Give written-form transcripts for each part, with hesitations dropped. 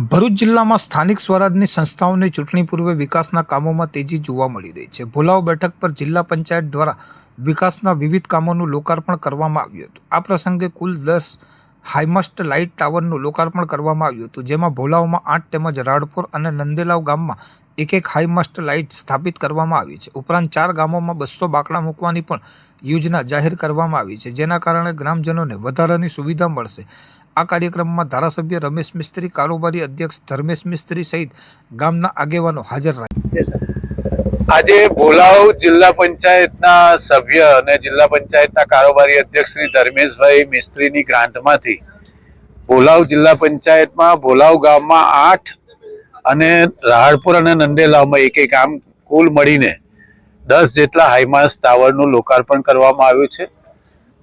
ભરૂચ જિલ્લામાં સ્થાનિક સ્વરાજની સંસ્થાઓની ચૂંટણી પૂર્વે વિકાસના કામોમાં તેજી જોવા મળી રહી છે। ભોલાવ બેઠક પર જિલ્લા પંચાયત દ્વારા વિકાસના વિવિધ કામોનું લોકાર્પણ કરવામાં આવ્યું હતું। આ પ્રસંગે કુલ 10 હાઈમાસ્ટ લાઇટ ટાવરનું લોકાર્પણ કરવામાં આવ્યું હતું, જેમાં ભોલાવમાં 8 તેમજ રાડપુર અને નંદેલાવ ગામમાં એક હાઈમાસ્ટ લાઇટ સ્થાપિત કરવામાં આવી છે। ઉપરાંત 4 ગામોમાં 200 બાકડા મૂકવાની પણ યોજના જાહેર કરવામાં આવી છે, જેના કારણે ગ્રામજનોને વધારાની સુવિધા મળશે। આ કાર્યક્રમમાં ધારાસભ્ય રમેશ મિસ્ત્રી, કારોબારી અધ્યક્ષ ધર્મેશ મિસ્ત્રી સહિત ગામના આગેવાનો હાજર રહ્યા। આજે ભોલાવ જિલ્લા પંચાયતના સભ્ય અને જિલ્લા પંચાયતના કારોબારી અધ્યક્ષ શ્રી ધર્મેશભાઈ મિસ્ત્રીની ગ્રાન્ટમાંથી ભોલાવ જિલ્લા પંચાયતમાં ભોલાવ ગામમાં 8 અને રાહડપુર અને નંદેલાવમાં એક આમ કુલ મળીને 10 જેટલા હાઈમાસ્ટ ટાવરનું લોકાર્પણ કરવામાં આવ્યું છે।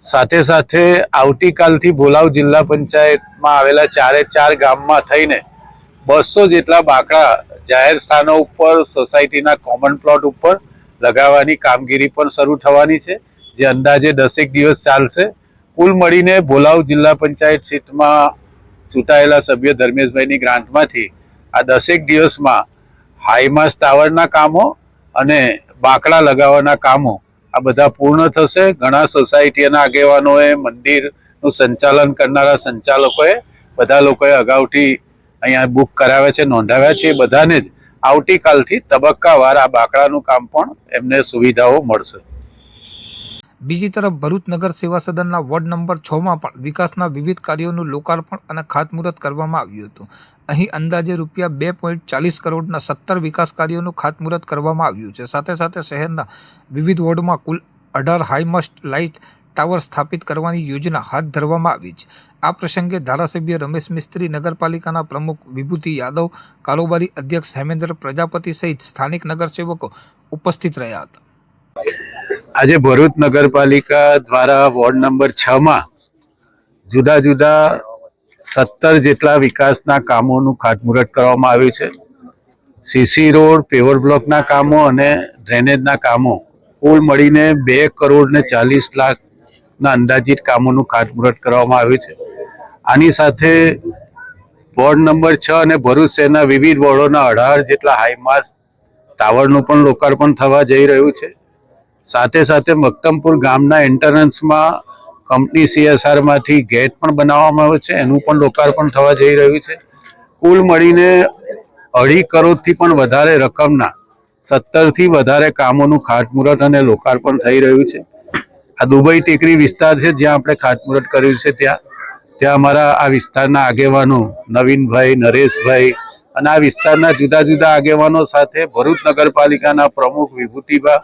સાથે સાથે આવતીકાલથી ભોલાવ જિલ્લા પંચાયતમાં આવેલા 4 ગામમાં થઈને 200 જેટલા બાકડા જાહેર સ્થાનો ઉપર, સોસાયટીના કોમન પ્લોટ ઉપર લગાવવાની કામગીરી પણ શરૂ થવાની છે, જે અંદાજે 10 દિવસ ચાલશે। કુલ મળીને ભોલાવ જિલ્લા પંચાયત સીટમાં ચૂંટાયેલા સભ્ય ધર્મેશભાઈની ગ્રાન્ટમાંથી આ 10 દિવસમાં હાઈમાસ્ટ ટાવરના કામો અને બાકડા લગાવવાના કામો આ બધા પૂર્ણ થશે। ઘણા સોસાયટીના આગેવાનોએ, મંદિરનું સંચાલન કરનારા સંચાલકોએ, બધા લોકોએ અગાઉથી અહીંયા બુક કરાવ્યા છે, નોંધાવ્યા છે। એ બધાને જ આવતીકાલથી તબક્કાવાર આ બાકડાનું કામ પણ એમને સુવિધાઓ મળશે। બીજી તરફ ભરૂચ નગર સેવા સદનના વોર્ડ નંબર 6માં પણ વિકાસના વિવિધ કાર્યોનું લોકાર્પણ અને ખાતમુહૂર્ત કરવામાં આવ્યું હતું। અહીં અંદાજે રૂપિયા 2.40 કરોડના 17 વિકાસ કાર્યોનું ખાતમુહૂર્ત કરવામાં આવ્યું છે। સાથે સાથે શહેરના વિવિધ વોર્ડમાં કુલ 18 હાઈમાસ્ટ લાઇટ ટાવર સ્થાપિત કરવાની યોજના હાથ ધરવામાં આવી છે। આ પ્રસંગે ધારાસભ્ય રમેશ મિસ્ત્રી, નગરપાલિકાના પ્રમુખ વિભૂતિ યાદવ, કારોબારી અધ્યક્ષ હેમેન્દ્ર પ્રજાપતિ સહિત સ્થાનિક નગરસેવકો ઉપસ્થિત રહ્યા હતા। આજે ભરૂચ નગરપાલિકા દ્વારા વોર્ડ નંબર 6માં જુદા જુદા 17 જેટલા વિકાસના કામોનું ખાતમુહૂર્ત કરવામાં આવ્યું છે। સીસી રોડ, પેવર બ્લોકના કામો અને ડ્રેનેજના કામો કુલ મળીને 2 કરોડ ને 40 લાખના અંદાજિત કામોનું ખાતમુહૂર્ત કરવામાં આવ્યું છે। આની સાથે વોર્ડ નંબર 6 અને ભરૂચ શહેરના વિવિધ વોર્ડોના 18 જેટલા હાઈમાસ્ટ ટાવરનું પણ લોકાર્પણ થવા જઈ રહ્યું છે। સાથે સાથે મક્તમપુર ગામના એન્ટરન્સમાં કંપની CSR માંથી ગેટ પણ બનાવવામાં આવ્યો છે, એનું પણ લોકાર્પણ થવા જઈ રહ્યું છે। કુલ મળીને 2.5 કરોડથી પણ વધારે રકમના 17 થી વધારે કામોનું ખાતમુહૂર્ત અને લોકાર્પણ થઈ રહ્યું છે। આ દુબઈ ટેકરી વિસ્તાર છે, જ્યાં આપણે ખાતમુહૂર્ત કર્યું છે। ત્યાં અમારા આ વિસ્તારના આગેવાનો નવીનભાઈ, નરેશભાઈ અને આ વિસ્તારના જુદા જુદા આગેવાનો સાથે ભરૂચ નગરપાલિકાના પ્રમુખ વિભૂતિભા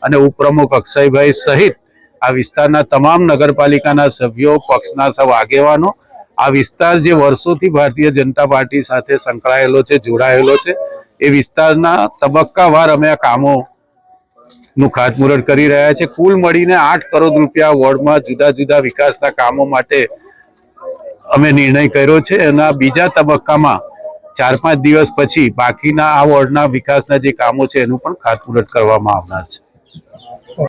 અને ઉપપ્રમુખ અક્ષયભાઈ સહિત આ વિસ્તારના તમામ નગરપાલિકાના સભ્યો, પક્ષના સૌ આગેવાનો, આ વિસ્તાર જે વર્ષોથી ભારતીય જનતા પાર્ટી સાથે સંકળાયેલો છે, જોડાયેલો છે, એ વિસ્તારના તબક્કાવાર અમે આ કામોનું ખાતમુહૂર્ત કરી રહ્યા છે। કુલ મળીને 8 કરોડ રૂપિયા વોર્ડમાં જુદા જુદા વિકાસના કામો માટે અમે નિર્ણય કર્યો છે। એના બીજા તબક્કામાં 4-5 દિવસ પછી બાકીના આ વોર્ડના વિકાસના જે કામો છે એનું પણ ખાતમુહૂર્ત કરવામાં આવનાર છે।